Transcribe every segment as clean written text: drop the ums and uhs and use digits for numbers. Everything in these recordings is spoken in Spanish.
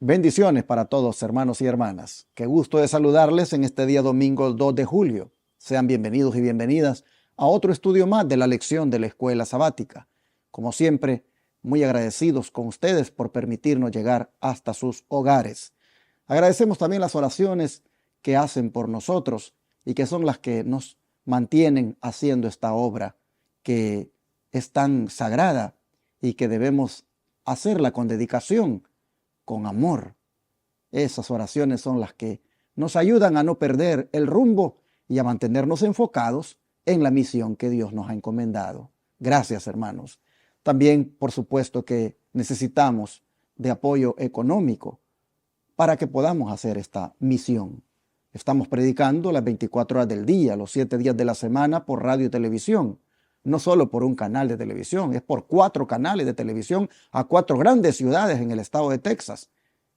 Bendiciones para todos, hermanos y hermanas. Qué gusto de saludarles en este día domingo 2 de julio. Sean bienvenidos y bienvenidas a otro estudio más de la lección de la escuela sabática. Como siempre, muy agradecidos con ustedes por permitirnos llegar hasta sus hogares. Agradecemos también las oraciones que hacen por nosotros y que son las que nos mantienen haciendo esta obra que es tan sagrada y que debemos hacerla con dedicación, con amor. Esas oraciones son las que nos ayudan a no perder el rumbo y a mantenernos enfocados en la misión que Dios nos ha encomendado. Gracias, hermanos. También, por supuesto, que necesitamos de apoyo económico para que podamos hacer esta misión. Estamos predicando las 24 horas del día, los 7 días de la semana por radio y televisión. No solo por un canal de televisión, es por 4 canales de televisión a 4 grandes ciudades en el estado de Texas.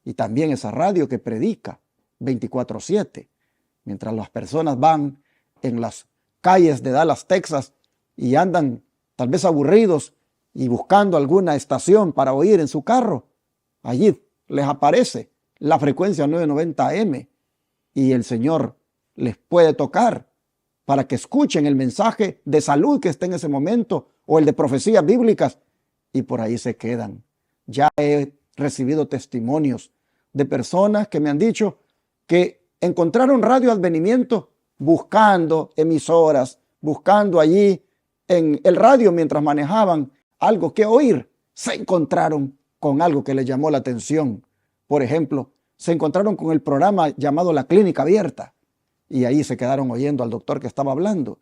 Y también esa radio que predica 24/7. Mientras las personas van en las calles de Dallas, Texas, y andan tal vez aburridos y buscando alguna estación para oír en su carro, allí les aparece la frecuencia 990 AM y el Señor les puede tocar para que escuchen el mensaje de salud que esté en ese momento o el de profecías bíblicas y por ahí se quedan. Ya he recibido testimonios de personas que me han dicho que encontraron Radio Advenimiento buscando emisoras, buscando allí en el radio mientras manejaban algo que oír. Se encontraron con algo que les llamó la atención. Por ejemplo, se encontraron con el programa llamado La Clínica Abierta. Y ahí se quedaron oyendo al doctor que estaba hablando.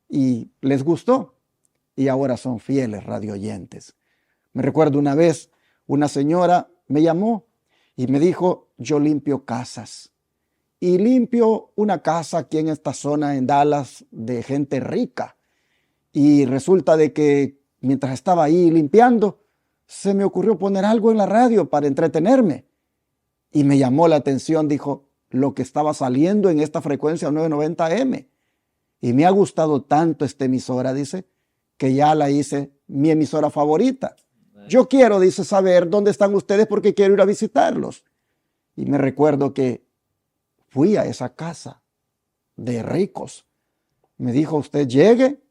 Y les gustó. Y ahora son fieles radioyentes. Me recuerdo una vez, una señora me llamó y me dijo, yo limpio casas. Y limpio una casa aquí en esta zona en Dallas de gente rica. Y resulta de que mientras estaba ahí limpiando, se me ocurrió poner algo en la radio para entretenerme. Y me llamó la atención, dijo, lo que estaba saliendo en esta frecuencia 990 AM. Y me ha gustado tanto esta emisora, dice, que ya la hice mi emisora favorita. Yo quiero, dice, saber dónde están ustedes porque quiero ir a visitarlos. Y me recuerdo que fui a esa casa de ricos. Me dijo, usted llegue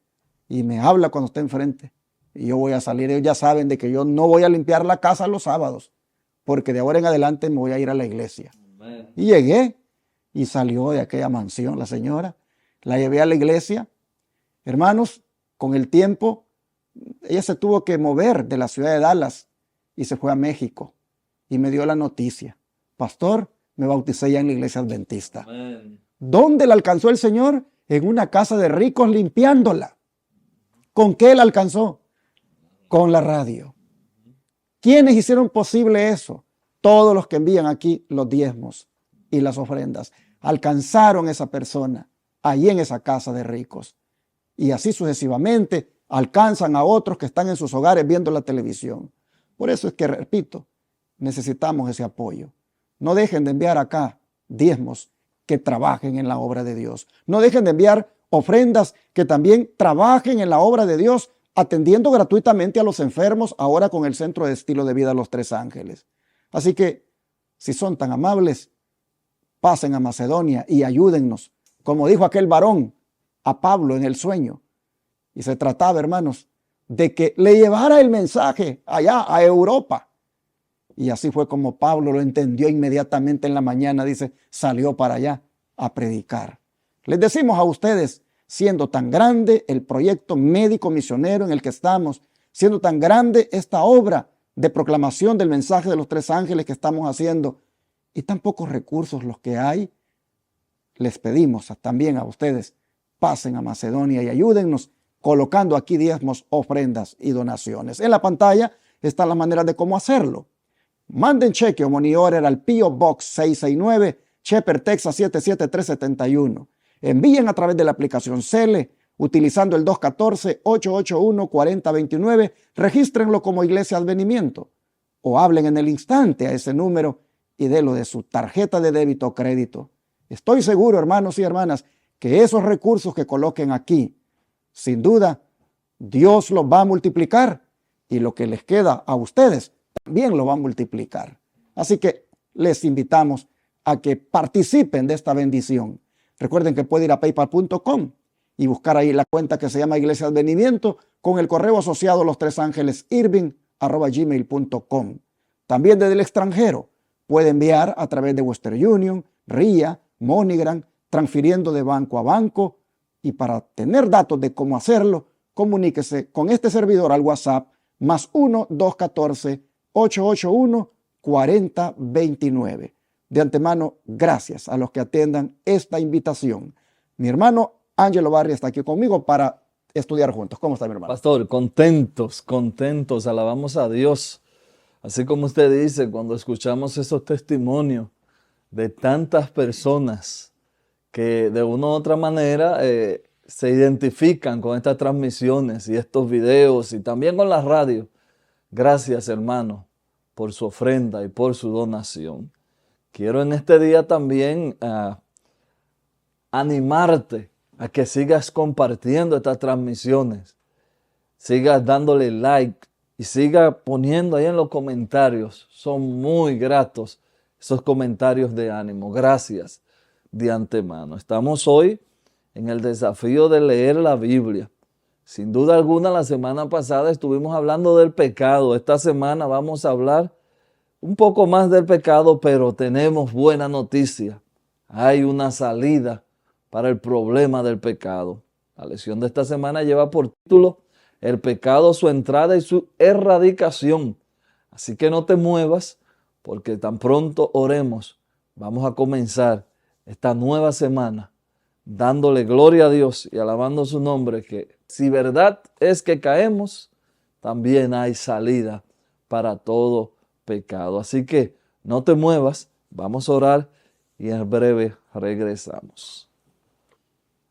y me habla cuando esté enfrente. Y yo voy a salir. Ellos ya saben de que yo no voy a limpiar la casa los sábados, porque de ahora en adelante me voy a ir a la iglesia. Y llegué y salió de aquella mansión la señora. La llevé a la iglesia. Hermanos, con el tiempo, ella se tuvo que mover de la ciudad de Dallas y se fue a México. Y me dio la noticia. Pastor, me bauticé ya en la iglesia adventista. Amén. ¿Dónde la alcanzó el Señor? En una casa de ricos limpiándola. ¿Con qué la alcanzó? Con la radio. ¿Quiénes hicieron posible eso? Todos los que envían aquí los diezmos y las ofrendas. Alcanzaron esa persona allí en esa casa de ricos. Y así sucesivamente alcanzan a otros que están en sus hogares viendo la televisión. Por eso es que, repito, necesitamos ese apoyo. No dejen de enviar acá diezmos que trabajen en la obra de Dios. No dejen de enviar ofrendas que también trabajen en la obra de Dios, atendiendo gratuitamente a los enfermos ahora con el Centro de Estilo de Vida Los Tres Ángeles. Así que, si son tan amables, pasen a Macedonia y ayúdennos, como dijo aquel varón a Pablo en el sueño. Y se trataba, hermanos, de que le llevara el mensaje allá a Europa. Y así fue como Pablo lo entendió inmediatamente en la mañana, dice, salió para allá a predicar. Les decimos a ustedes, siendo tan grande el proyecto médico misionero en el que estamos, siendo tan grande esta obra de proclamación del mensaje de los tres ángeles que estamos haciendo, y tan pocos recursos los que hay, les pedimos también a ustedes, pasen a Macedonia y ayúdennos colocando aquí diezmos, ofrendas y donaciones. En la pantalla están las maneras de cómo hacerlo. Manden cheque o money order al P.O. Box 669, Shepherd, Texas 77371. Envíen a través de la aplicación Cele, utilizando el 214-881-4029. Regístrenlo como Iglesia Advenimiento o hablen en el instante a ese número y délo de su tarjeta de débito o crédito. Estoy seguro, hermanos y hermanas, que esos recursos que coloquen aquí, sin duda, Dios los va a multiplicar y lo que les queda a ustedes también lo va a multiplicar. Así que les invitamos a que participen de esta bendición. Recuerden que pueden ir a paypal.com y buscar ahí la cuenta que se llama Iglesia Advenimiento con el correo asociado lostresangelesirving@gmail.com. También desde el extranjero puede enviar a través de Western Union, RIA, MoneyGram, transfiriendo de banco a banco. Y para tener datos de cómo hacerlo, comuníquese con este servidor al WhatsApp +1 214 881 4029. De antemano, gracias a los que atiendan esta invitación. Mi hermano Ángelo Barri está aquí conmigo para estudiar juntos. ¿Cómo está, mi hermano? Pastor, contentos, alabamos a Dios. Así como usted dice, cuando escuchamos esos testimonios de tantas personas que de una u otra manera se identifican con estas transmisiones y estos videos y también con la radio. Gracias, hermano, por su ofrenda y por su donación. Quiero en este día también animarte a que sigas compartiendo estas transmisiones, sigas dándole like y sigas poniendo ahí en los comentarios. Son muy gratos esos comentarios de ánimo. Gracias de antemano. Estamos hoy en el desafío de leer la Biblia. Sin duda alguna, la semana pasada estuvimos hablando del pecado. Esta semana vamos a hablar un poco más del pecado, pero tenemos buena noticia. Hay una salida para el problema del pecado. La lección de esta semana lleva por título El pecado, su entrada y su erradicación. Así que no te muevas, porque tan pronto oremos, vamos a comenzar esta nueva semana dándole gloria a Dios y alabando su nombre, que si verdad es que caemos, también hay salida para todo pecado. Así que no te muevas, vamos a orar y en breve regresamos.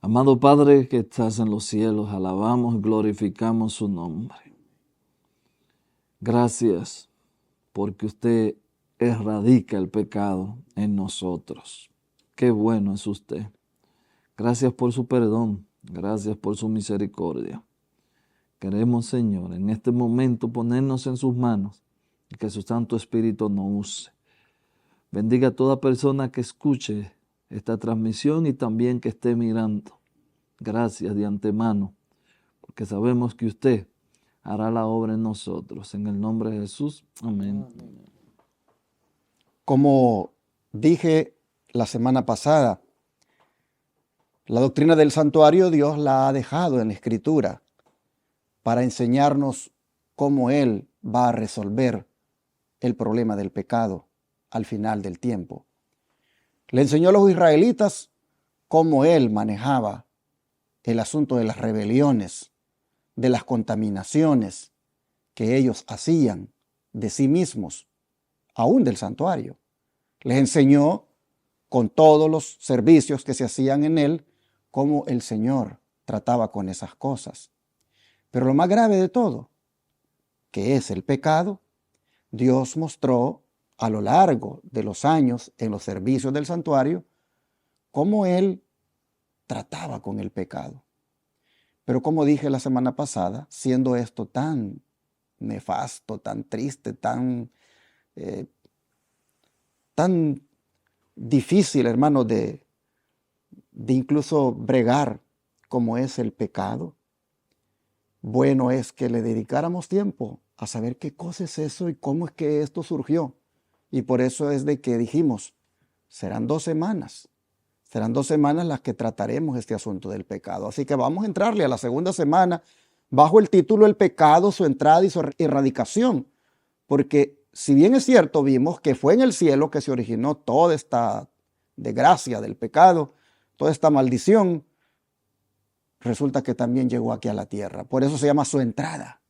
Amado Padre que estás en los cielos, alabamos y glorificamos su nombre. Gracias porque usted erradica el pecado en nosotros. Qué bueno es usted. Gracias por su perdón, gracias por su misericordia. Queremos, Señor, en este momento ponernos en sus manos y que su Santo Espíritu nos use. Bendiga a toda persona que escuche esta transmisión y también que esté mirando. Gracias de antemano, porque sabemos que usted hará la obra en nosotros. En el nombre de Jesús, amén. Como dije la semana pasada, la doctrina del santuario Dios la ha dejado en la Escritura para enseñarnos cómo Él va a resolver el problema del pecado al final del tiempo. Le enseñó a los israelitas cómo Él manejaba el asunto de las rebeliones, de las contaminaciones que ellos hacían de sí mismos, aún del santuario. Les enseñó con todos los servicios que se hacían en Él, cómo el Señor trataba con esas cosas. Pero lo más grave de todo, que es el pecado, Dios mostró a lo largo de los años en los servicios del santuario cómo Él trataba con el pecado. Pero como dije la semana pasada, siendo esto tan nefasto, tan triste, tan difícil, hermano, de incluso bregar como es el pecado, bueno es que le dedicáramos tiempo a saber qué cosa es eso y cómo es que esto surgió. Y por eso es de que dijimos, serán 2 semanas las que trataremos este asunto del pecado. Así que vamos a entrarle a la segunda semana bajo el título El pecado, su entrada y su erradicación. Porque si bien es cierto, vimos que fue en el cielo que se originó toda esta desgracia del pecado, toda esta maldición, resulta que también llegó aquí a la tierra. Por eso se llama su entrada.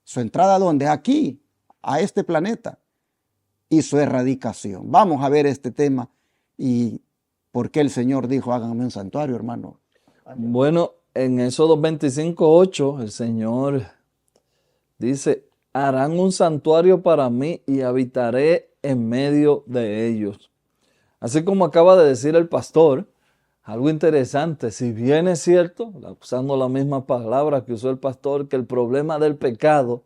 ¿Su entrada a dónde? Aquí, a este planeta. Y su erradicación. Vamos a ver este tema y por qué el Señor dijo, háganme un santuario, hermano. Bueno, en Éxodo 25:8, el Señor dice, harán un santuario para mí y habitaré en medio de ellos. Así como acaba de decir el pastor, algo interesante, si bien es cierto, usando la misma palabra que usó el pastor, que el problema del pecado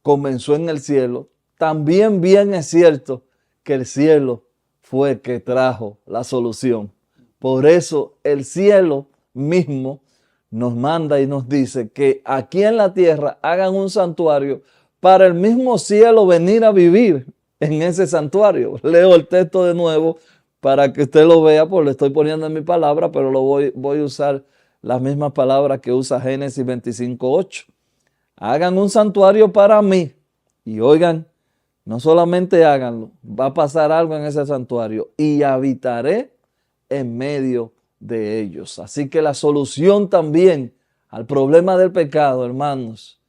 comenzó en el cielo, también bien es cierto que el cielo fue que trajo la solución. Por eso el cielo mismo nos manda y nos dice que aquí en la tierra hagan un santuario para el mismo cielo venir a vivir en ese santuario. Leo el texto de nuevo para que usted lo vea, porque lo estoy poniendo en mi palabra, pero voy a usar las mismas palabras que usa Génesis 25:8. Hagan un santuario para mí. Y oigan, no solamente háganlo, va a pasar algo en ese santuario y habitaré en medio de ellos. Así que la solución también al problema del pecado, hermanos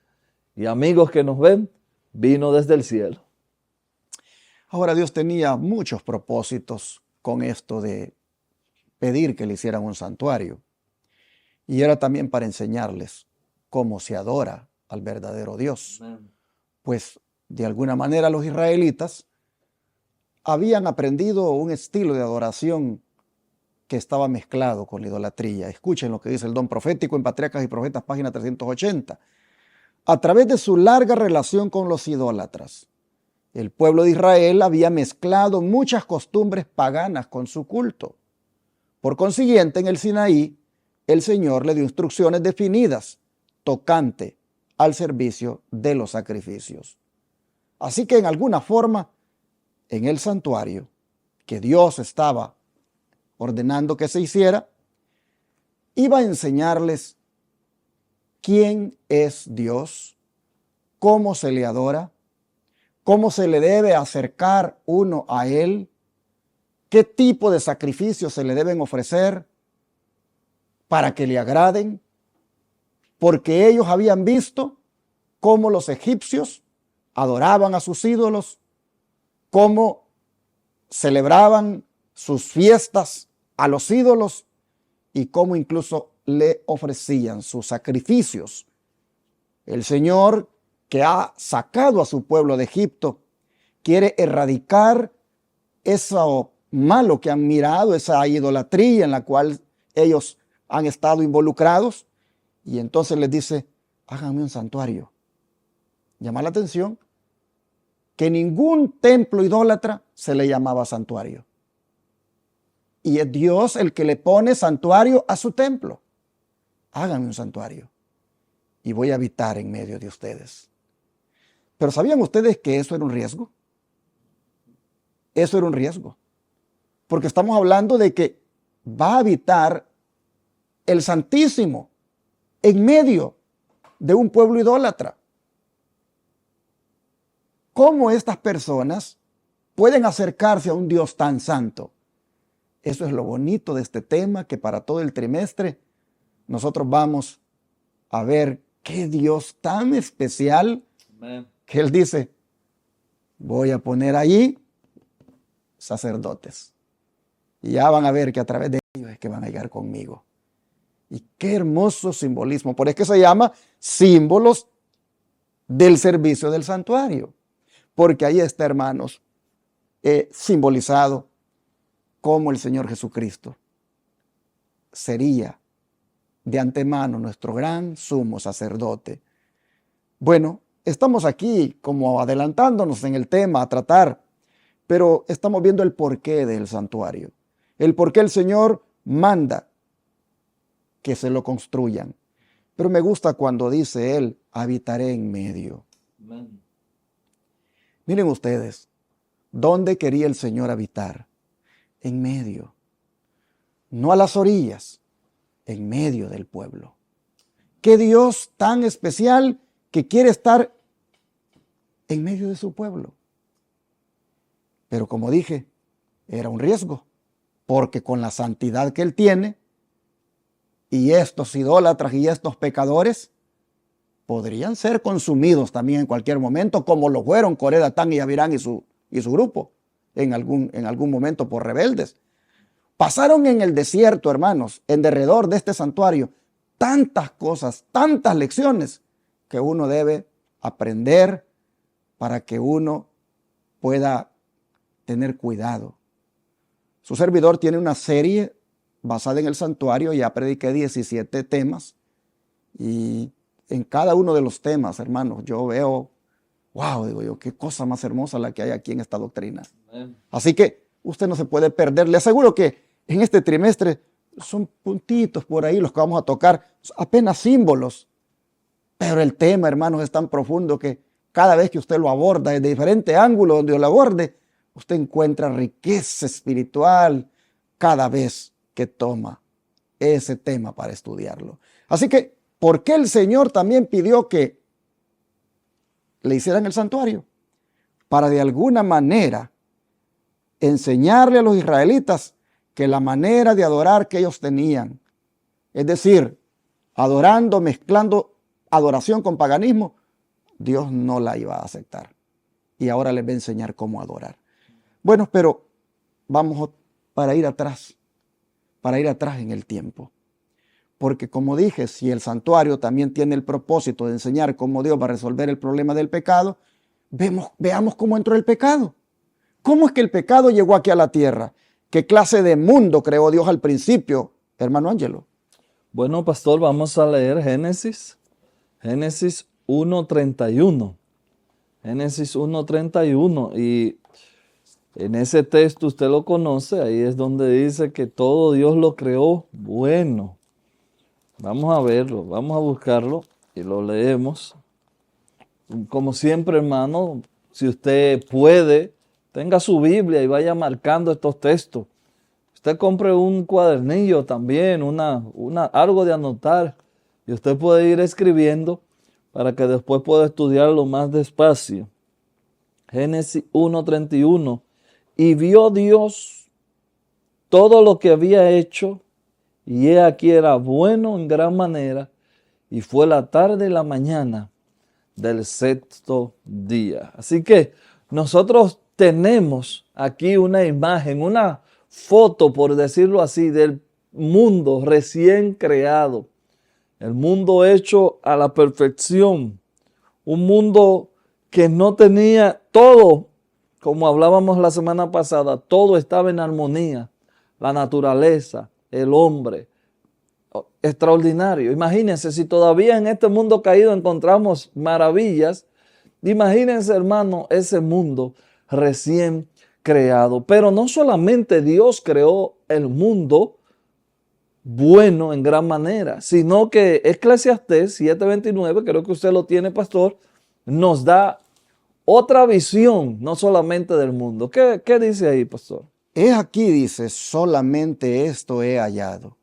y amigos que nos ven, vino desde el cielo. Ahora, Dios tenía muchos propósitos con esto de pedir que le hicieran un santuario. Y era también para enseñarles cómo se adora al verdadero Dios. Amén. Pues de alguna manera los israelitas habían aprendido un estilo de adoración que estaba mezclado con la idolatría. Escuchen lo que dice el don profético en Patriarcas y Profetas, página 380. A través de su larga relación con los idólatras, el pueblo de Israel había mezclado muchas costumbres paganas con su culto. Por consiguiente, en el Sinaí, el Señor le dio instrucciones definidas tocante al servicio de los sacrificios. Así que en alguna forma, en el santuario que Dios estaba ordenando que se hiciera, iba a enseñarles quién es Dios, cómo se le adora, cómo se le debe acercar uno a Él, qué tipo de sacrificios se le deben ofrecer para que le agraden, porque ellos habían visto cómo los egipcios adoraban a sus ídolos, cómo celebraban sus fiestas a los ídolos y cómo incluso le ofrecían sus sacrificios. El Señor, que ha sacado a su pueblo de Egipto, quiere erradicar eso malo que han mirado, esa idolatría en la cual ellos han estado involucrados, y entonces les dice: háganme un santuario. Llama la atención que ningún templo idólatra se le llamaba santuario. Y es Dios el que le pone santuario a su templo. Háganme un santuario y voy a habitar en medio de ustedes. Pero ¿sabían ustedes que eso era un riesgo? Eso era un riesgo. Porque estamos hablando de que va a habitar el Santísimo en medio de un pueblo idólatra. ¿Cómo estas personas pueden acercarse a un Dios tan santo? Eso es lo bonito de este tema, que para todo el trimestre nosotros vamos a ver qué Dios tan especial. Amén. Que Él dice: voy a poner allí sacerdotes. Y ya van a ver que a través de ellos es que van a llegar conmigo. Y qué hermoso simbolismo. Por eso se llama símbolos del servicio del santuario. Porque ahí está, hermanos, simbolizado cómo el Señor Jesucristo sería de antemano nuestro gran sumo sacerdote. Bueno, estamos aquí como adelantándonos en el tema a tratar, pero estamos viendo el porqué del santuario, el por qué el Señor manda que se lo construyan. Pero me gusta cuando dice Él: habitaré en medio. Amén. Miren ustedes, ¿dónde quería el Señor habitar? En medio. No a las orillas, en medio del pueblo. Qué Dios tan especial que quiere estar en medio de su pueblo. Pero como dije, era un riesgo, porque con la santidad que Él tiene, y estos idólatras y estos pecadores podrían ser consumidos también en cualquier momento, como lo fueron Coré, Datán y Abirán y su grupo en algún momento por rebeldes. Pasaron en el desierto, hermanos, en derredor de este santuario, tantas cosas, tantas lecciones que uno debe aprender para que uno pueda tener cuidado. Su servidor tiene una serie basada en el santuario, ya prediqué 17 temas, y en cada uno de los temas, hermanos, yo veo Wow, digo yo, qué cosa más hermosa la que hay aquí en esta doctrina. Amén. Así que usted no se puede perder. Le aseguro que en este trimestre son puntitos por ahí los que vamos a tocar, apenas símbolos. Pero el tema, hermanos, es tan profundo que cada vez que usted lo aborda desde diferente ángulo donde lo aborde, usted encuentra riqueza espiritual cada vez que toma ese tema para estudiarlo. Así que, ¿por qué el Señor también pidió que le hicieran el santuario? Para de alguna manera enseñarle a los israelitas que la manera de adorar que ellos tenían, es decir, adorando, mezclando adoración con paganismo, Dios no la iba a aceptar. Y ahora les va a enseñar cómo adorar. Bueno, pero vamos para ir atrás en el tiempo. Porque como dije, si el santuario también tiene el propósito de enseñar cómo Dios va a resolver el problema del pecado, veamos cómo entró el pecado. ¿Cómo es que el pecado llegó aquí a la tierra? ¿Qué clase de mundo creó Dios al principio, hermano Ángelo? Bueno, pastor, vamos a leer Génesis 1:31. Génesis 1:31. Y en ese texto usted lo conoce, ahí es donde dice que todo Dios lo creó bueno. Vamos a verlo, vamos a buscarlo y lo leemos. Como siempre, hermano, si usted puede, tenga su Biblia y vaya marcando estos textos. Usted compre un cuadernillo también, algo de anotar, y usted puede ir escribiendo para que después pueda estudiarlo más despacio. Génesis 1:31. Y vio Dios todo lo que había hecho, y he aquí era bueno en gran manera, y fue la tarde y la mañana del sexto día. Así que nosotros tenemos aquí una imagen, una foto, por decirlo así, del mundo recién creado, el mundo hecho a la perfección, un mundo que no tenía todo, como hablábamos la semana pasada, todo estaba en armonía, la naturaleza, el hombre, extraordinario. Imagínense, si todavía en este mundo caído encontramos maravillas, imagínense, hermano, ese mundo recién creado. Pero no solamente Dios creó el mundo bueno en gran manera, sino que Eclesiastés 7:29, creo que usted lo tiene, pastor, nos da otra visión, no solamente del mundo. ¿Qué dice ahí, pastor? He aquí, dice, solamente esto he hallado,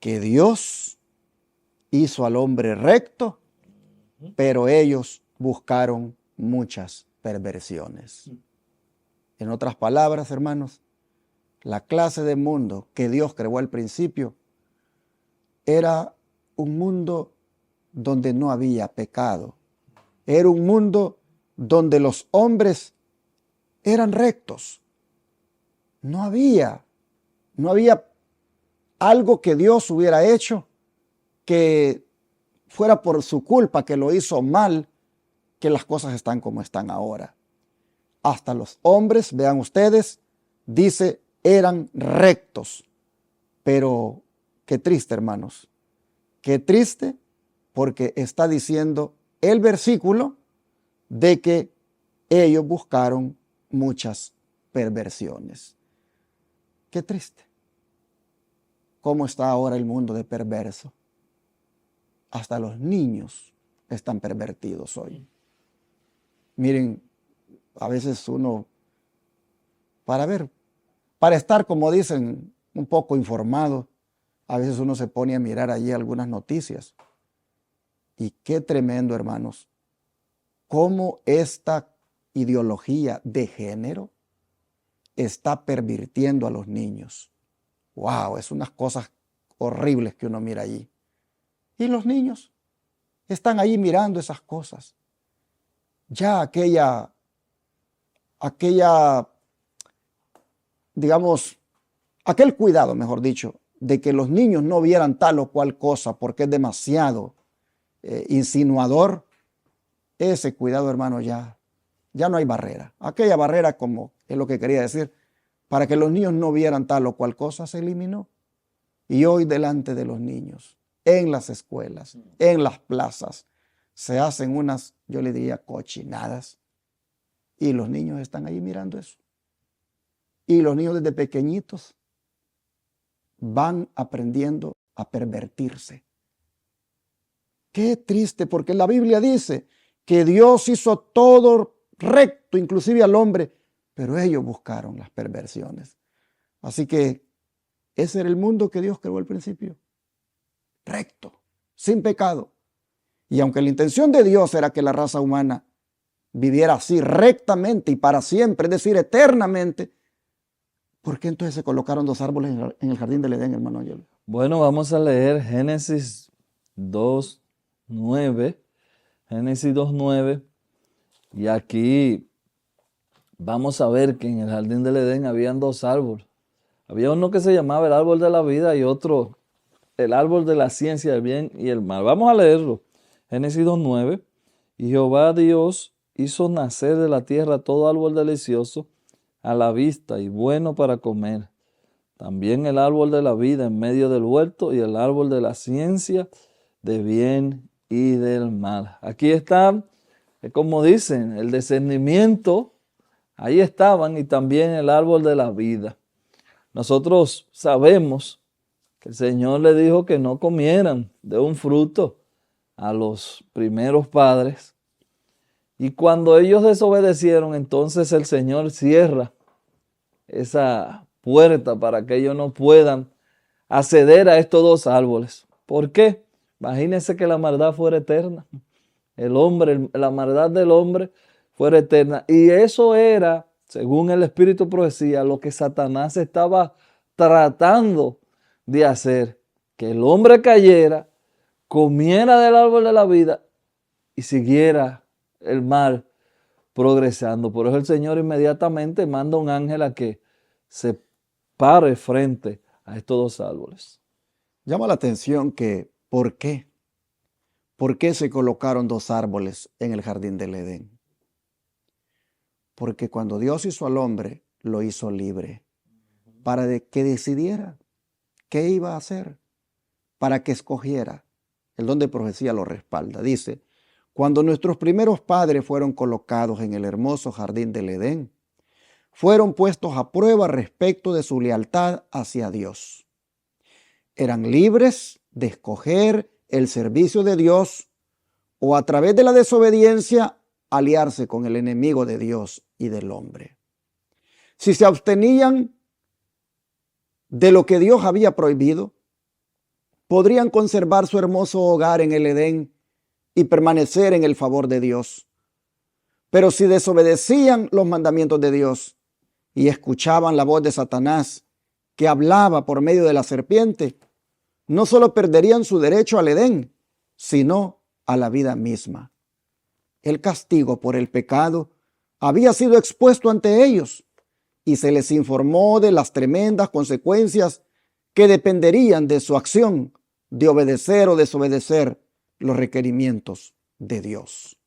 que Dios hizo al hombre recto, pero ellos buscaron muchas perversiones. En otras palabras, hermanos, la clase de mundo que Dios creó al principio era un mundo donde no había pecado. Era un mundo donde los hombres eran rectos. No había algo que Dios hubiera hecho que fuera por su culpa, que lo hizo mal, que las cosas están como están ahora. Hasta los hombres, vean ustedes, dice, eran rectos. Pero qué triste, hermanos. Qué triste, porque está diciendo el versículo de que ellos buscaron muchas perversiones. Qué triste. ¿Cómo está ahora el mundo de perverso? Hasta los niños están pervertidos hoy. Miren, a veces uno, para estar, como dicen, un poco informado, a veces uno se pone a mirar allí algunas noticias. Y qué tremendo, hermanos, cómo esta ideología de género está pervirtiendo a los niños. Wow, es unas cosas horribles que uno mira allí. Y los niños están ahí mirando esas cosas. Ya digamos, aquel cuidado, mejor dicho, de que los niños no vieran tal o cual cosa porque es demasiado insinuador, ese cuidado, hermano, ya no hay barrera. Aquella barrera, como es lo que quería decir, para que los niños no vieran tal o cual cosa, se eliminó. Y hoy delante de los niños, en las escuelas, en las plazas, se hacen unas, yo le diría, cochinadas. Y los niños están ahí mirando eso. Y los niños desde pequeñitos van aprendiendo a pervertirse. Qué triste, porque la Biblia dice que Dios hizo todo recto, inclusive al hombre, pero ellos buscaron las perversiones. Así que ese era el mundo que Dios creó al principio. Recto, sin pecado. Y aunque la intención de Dios era que la raza humana viviera así rectamente y para siempre, es decir, eternamente, ¿por qué entonces se colocaron dos árboles en el jardín del Edén, hermano Angelo? Bueno, vamos a leer Génesis 2:9. Génesis 2:9. Y aquí vamos a ver que en el jardín del Edén habían dos árboles. Había uno que se llamaba el árbol de la vida y otro el árbol de la ciencia del bien y el mal. Vamos a leerlo. Génesis 2:9. Y Jehová Dios hizo nacer de la tierra todo árbol delicioso a la vista y bueno para comer. También el árbol de la vida en medio del huerto y el árbol de la ciencia de bien y del mal. Aquí está, como dicen, el discernimiento. Ahí estaban y también el árbol de la vida. Nosotros sabemos que el Señor le dijo que no comieran de un fruto a los primeros padres. Y cuando ellos desobedecieron, entonces el Señor cierra esa puerta para que ellos no puedan acceder a estos dos árboles. ¿Por qué? Imagínense que la maldad fuera eterna. La maldad del hombre fuera eterna. Y eso era, según el Espíritu Profecía, lo que Satanás estaba tratando de hacer. Que el hombre cayera, comiera del árbol de la vida y siguiera el mal progresando. Por eso el Señor inmediatamente manda un ángel a que se pare frente a estos dos árboles. Llama la atención que, ¿por qué? ¿Por qué se colocaron dos árboles en el jardín del Edén? Porque cuando Dios hizo al hombre, lo hizo libre, para que decidiera qué iba a hacer, para que escogiera. El don de profecía lo respalda. Dice, cuando nuestros primeros padres fueron colocados en el hermoso jardín del Edén, fueron puestos a prueba respecto de su lealtad hacia Dios. Eran libres de escoger el servicio de Dios o a través de la desobediencia aliarse con el enemigo de Dios y del hombre. Si se abstenían de lo que Dios había prohibido, podrían conservar su hermoso hogar en el Edén y permanecer en el favor de Dios. Pero si desobedecían los mandamientos de Dios y escuchaban la voz de Satanás que hablaba por medio de la serpiente, no solo perderían su derecho al Edén, sino a la vida misma. El castigo por el pecado había sido expuesto ante ellos y se les informó de las tremendas consecuencias que dependerían de su acción de obedecer o desobedecer los requerimientos de Dios.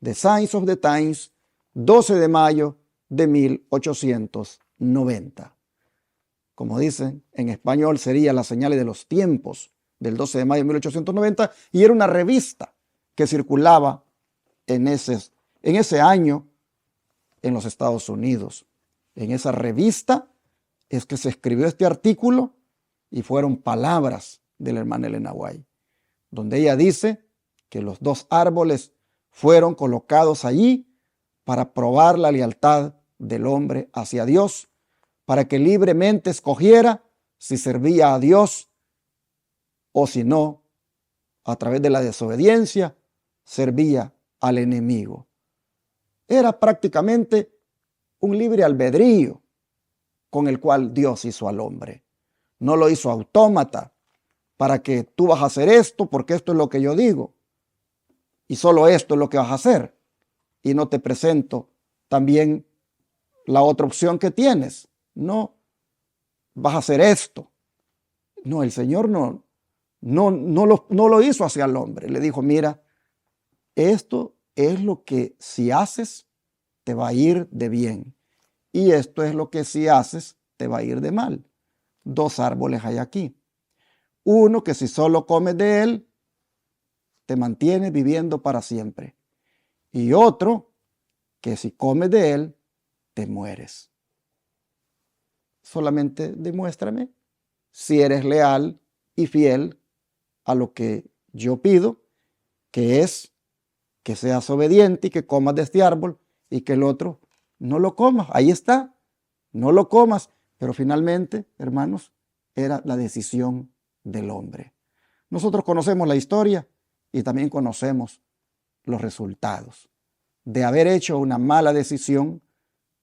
The Signs of the Times, 12 de mayo de 1890. Como dicen en español, sería Las Señales de los Tiempos del 12 de mayo de 1890 y era una revista que circulaba en ese año en los Estados Unidos. En esa revista es que se escribió este artículo y fueron palabras de la hermana Elena White, donde ella dice que los dos árboles fueron colocados allí para probar la lealtad del hombre hacia Dios, para que libremente escogiera si servía a Dios o si no, a través de la desobediencia, servía al enemigo. Era prácticamente un libre albedrío con el cual Dios hizo al hombre. No lo hizo autómata para que tú vas a hacer esto porque esto es lo que yo digo y solo esto es lo que vas a hacer y no te presento también la otra opción que tienes. No, vas a hacer esto. No, el Señor no lo hizo hacia el hombre. Le dijo, mira, esto es lo que si haces te va a ir de bien y esto es lo que si haces te va a ir de mal. Dos árboles hay aquí. Uno que si solo comes de él te mantiene viviendo para siempre. Y otro que si comes de él, te mueres. Solamente demuéstrame si eres leal y fiel a lo que yo pido, que es que seas obediente y que comas de este árbol y que el otro no lo comas. Ahí está, no lo comas. Pero finalmente, hermanos, era la decisión del hombre. Nosotros conocemos la historia y también conocemos los resultados de haber hecho una mala decisión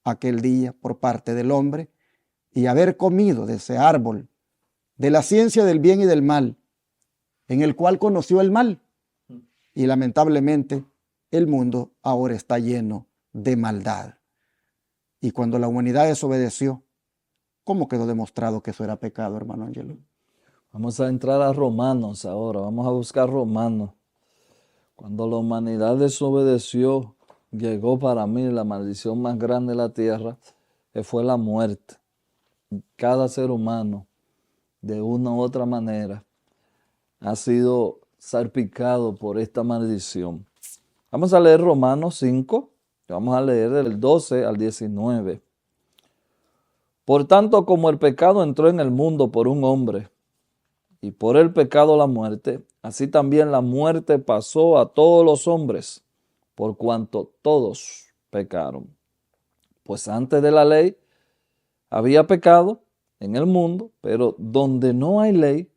aquel día por parte del hombre y haber comido de ese árbol de la ciencia del bien y del mal, en el cual conoció el mal. Y lamentablemente el mundo ahora está lleno de maldad. Y cuando la humanidad desobedeció, ¿cómo quedó demostrado que eso era pecado, hermano Ángelo? Vamos a entrar a Romanos ahora, vamos a buscar Romanos. Cuando la humanidad desobedeció, llegó para mí la maldición más grande de la tierra, que fue la muerte. Cada ser humano, de una u otra manera, ha sido salpicado por esta maldición. Vamos a leer Romanos 5, vamos a leer del 12 al 19. Por tanto, como el pecado entró en el mundo por un hombre, y por el pecado la muerte, así también la muerte pasó a todos los hombres, por cuanto todos pecaron. Pues antes de la ley había pecado en el mundo, pero donde no hay ley,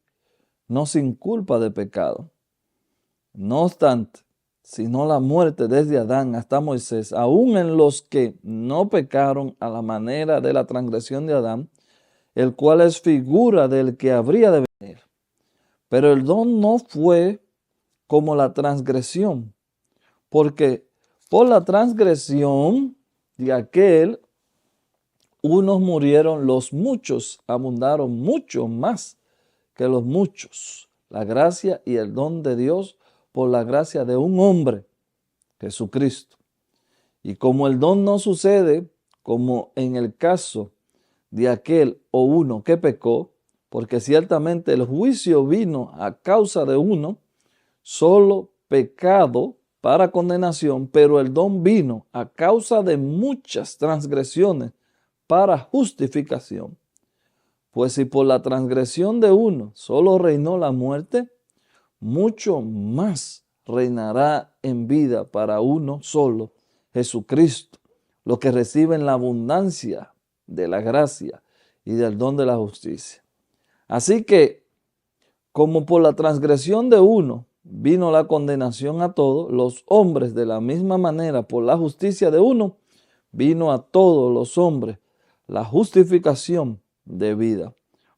no se inculpa de pecado. No obstante, sino la muerte desde Adán hasta Moisés, aun en los que no pecaron a la manera de la transgresión de Adán, el cual es figura del que habría de venir. Pero el don no fue como la transgresión, porque por la transgresión de aquel, unos murieron, los muchos abundaron mucho más que los muchos. La gracia y el don de Dios por la gracia de un hombre, Jesucristo. Y como el don no sucede, como en el caso de aquel o uno que pecó, porque ciertamente el juicio vino a causa de uno, solo pecado para condenación, pero el don vino a causa de muchas transgresiones para justificación. Pues si por la transgresión de uno solo reinó la muerte, mucho más reinará en vida para uno solo, Jesucristo, los que reciben la abundancia de la gracia y del don de la justicia. Así que, como por la transgresión de uno vino la condenación a todos, los hombres de la misma manera por la justicia de uno vino a todos los hombres la justificación de vida.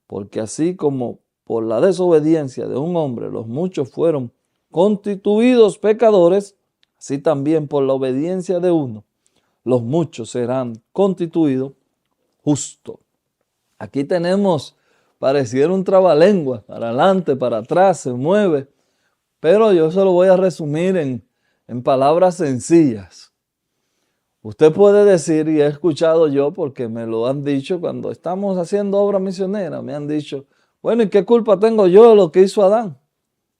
Porque así como por la desobediencia de un hombre los muchos fueron constituidos pecadores, así también por la obediencia de uno los muchos serán constituidos justos. Aquí tenemos, pareciera un trabalengua, para adelante, para atrás, se mueve, pero yo se lo voy a resumir en palabras sencillas. Usted puede decir, y he escuchado yo porque me lo han dicho cuando estamos haciendo obra misionera, me han dicho, bueno, ¿y qué culpa tengo yo de lo que hizo Adán?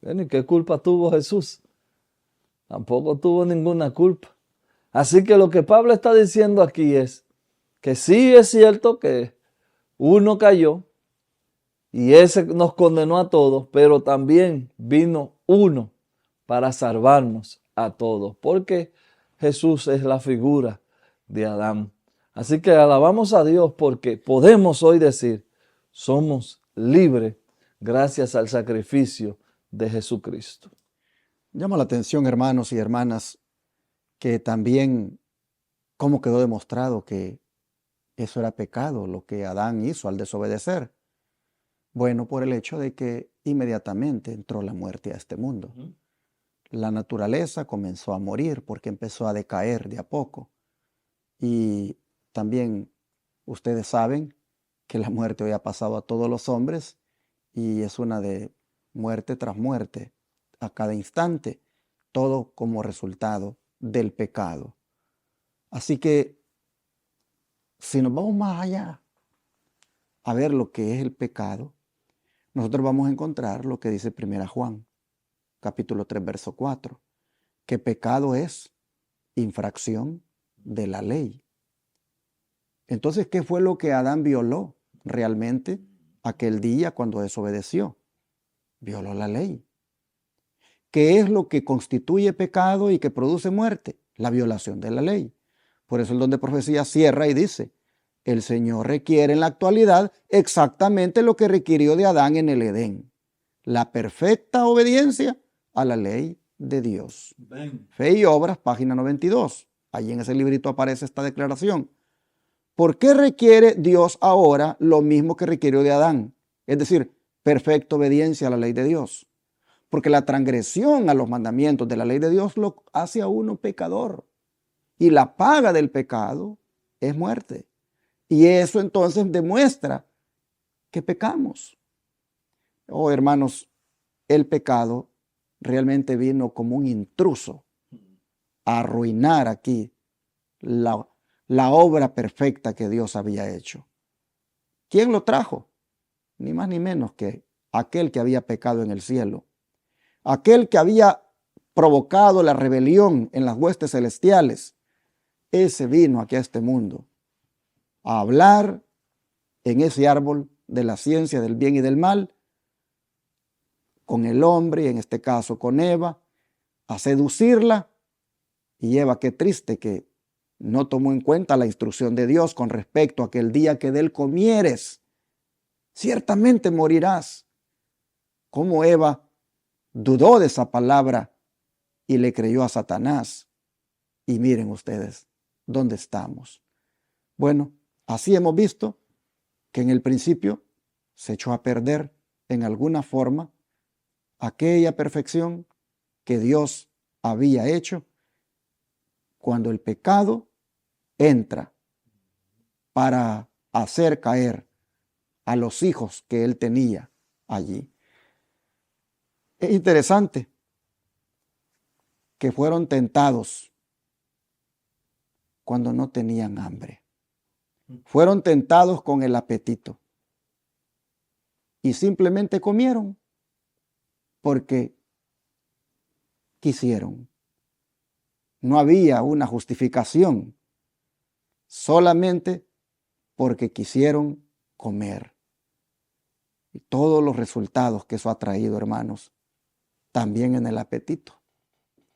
Bueno, ¿y qué culpa tuvo Jesús? Tampoco tuvo ninguna culpa. Así que lo que Pablo está diciendo aquí es que sí es cierto que uno cayó y ese nos condenó a todos, pero también vino uno para salvarnos a todos, porque Jesús es la figura de Adán. Así que alabamos a Dios porque podemos hoy decir, somos libres gracias al sacrificio de Jesucristo. Llama la atención, hermanos y hermanas, que también cómo quedó demostrado que eso era pecado, lo que Adán hizo al desobedecer. Bueno, por el hecho de que inmediatamente entró la muerte a este mundo. La naturaleza comenzó a morir porque empezó a decaer de a poco. Y también ustedes saben que la muerte hoy ha pasado a todos los hombres y es una de muerte tras muerte, a cada instante, todo como resultado del pecado. Así que si nos vamos más allá a ver lo que es el pecado, nosotros vamos a encontrar lo que dice 1 Juan, capítulo 3, verso 4, que pecado es infracción de la ley. Entonces, ¿qué fue lo que Adán violó realmente aquel día cuando desobedeció? Violó la ley. ¿Qué es lo que constituye pecado y que produce muerte? La violación de la ley. Por eso el don de profecía cierra y dice, el Señor requiere en la actualidad exactamente lo que requirió de Adán en el Edén, la perfecta obediencia a la ley de Dios. Ven. Fe y Obras, página 92. Allí en ese librito aparece esta declaración. ¿Por qué requiere Dios ahora lo mismo que requirió de Adán? Es decir, perfecta obediencia a la ley de Dios. Porque la transgresión a los mandamientos de la ley de Dios lo hace a uno pecador. Y la paga del pecado es muerte. Y eso entonces demuestra que pecamos. Oh, hermanos, el pecado realmente vino como un intruso a arruinar aquí la obra perfecta que Dios había hecho. ¿Quién lo trajo? Ni más ni menos que aquel que había pecado en el cielo. Aquel que había provocado la rebelión en las huestes celestiales. Ese vino aquí a este mundo a hablar en ese árbol de la ciencia del bien y del mal con el hombre, y en este caso con Eva, a seducirla. Y Eva, qué triste que no tomó en cuenta la instrucción de Dios con respecto a que el día que de él comieres, ciertamente morirás. Como Eva dudó de esa palabra y le creyó a Satanás. Y miren ustedes, ¿dónde estamos? Bueno, así hemos visto que en el principio se echó a perder en alguna forma aquella perfección que Dios había hecho cuando el pecado entra para hacer caer a los hijos que él tenía allí. Es interesante que fueron tentados cuando no tenían hambre. Fueron tentados con el apetito y simplemente comieron porque quisieron. No había una justificación, solamente porque quisieron comer. Y todos los resultados que eso ha traído, hermanos, también en el apetito,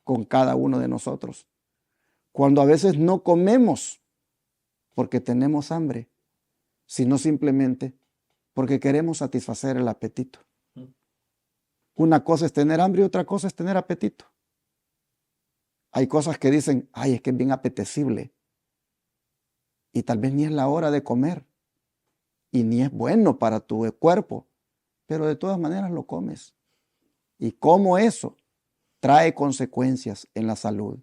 con cada uno de nosotros. Cuando a veces no comemos porque tenemos hambre, sino simplemente porque queremos satisfacer el apetito. Una cosa es tener hambre y otra cosa es tener apetito. Hay cosas que dicen, ay, es que es bien apetecible. Y tal vez ni es la hora de comer. Y ni es bueno para tu cuerpo. Pero de todas maneras lo comes. Y cómo eso trae consecuencias en la salud.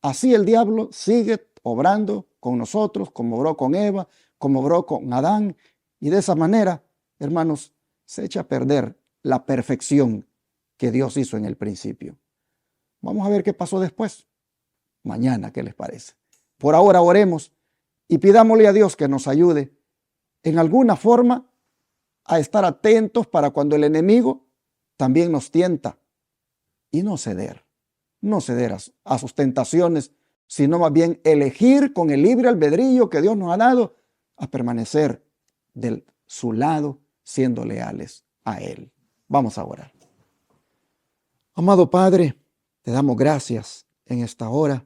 Así el diablo sigue obrando con nosotros, como obró con Eva, como obró con Adán. Y de esa manera, hermanos, se echa a perder la perfección que Dios hizo en el principio. Vamos a ver qué pasó después. Mañana, ¿qué les parece? Por ahora oremos y pidámosle a Dios que nos ayude en alguna forma a estar atentos para cuando el enemigo también nos tienta y no ceder a sus tentaciones, sino más bien elegir con el libre albedrío que Dios nos ha dado a permanecer de su lado siendo leales a Él. Vamos a orar. Amado Padre, te damos gracias en esta hora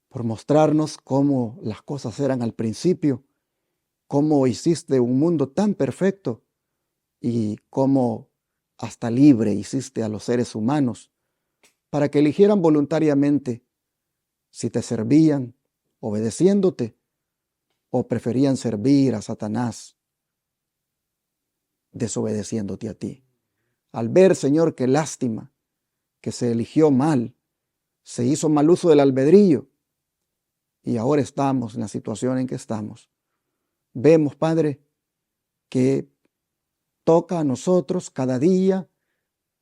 por mostrarnos cómo las cosas eran al principio, cómo hiciste un mundo tan perfecto y cómo hasta libre hiciste a los seres humanos para que eligieran voluntariamente si te servían obedeciéndote o preferían servir a Satanás desobedeciéndote a ti. Al ver, Señor, qué lástima que se eligió mal, se hizo mal uso del albedrío y ahora estamos en la situación en que estamos. Vemos, Padre, que toca a nosotros cada día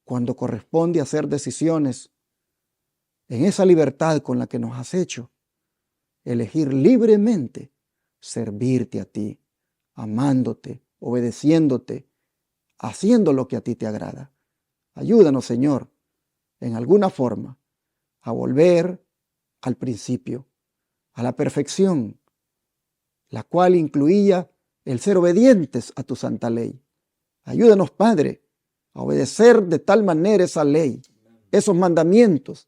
cuando corresponde hacer decisiones en esa libertad con la que nos has hecho, elegir libremente servirte a ti, amándote, obedeciéndote, haciendo lo que a ti te agrada. Ayúdanos, Señor, en alguna forma, a volver al principio, a la perfección, la cual incluía el ser obedientes a tu santa ley. Ayúdanos, Padre, a obedecer de tal manera esa ley, esos mandamientos,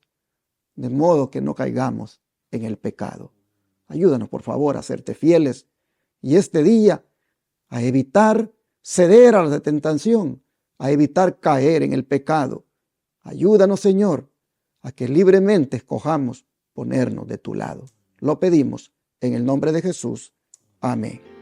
de modo que no caigamos en el pecado. Ayúdanos, por favor, a serte fieles y este día a evitar ceder a la tentación, a evitar caer en el pecado. Ayúdanos, Señor, a que libremente escojamos ponernos de tu lado. Lo pedimos en el nombre de Jesús. Amén.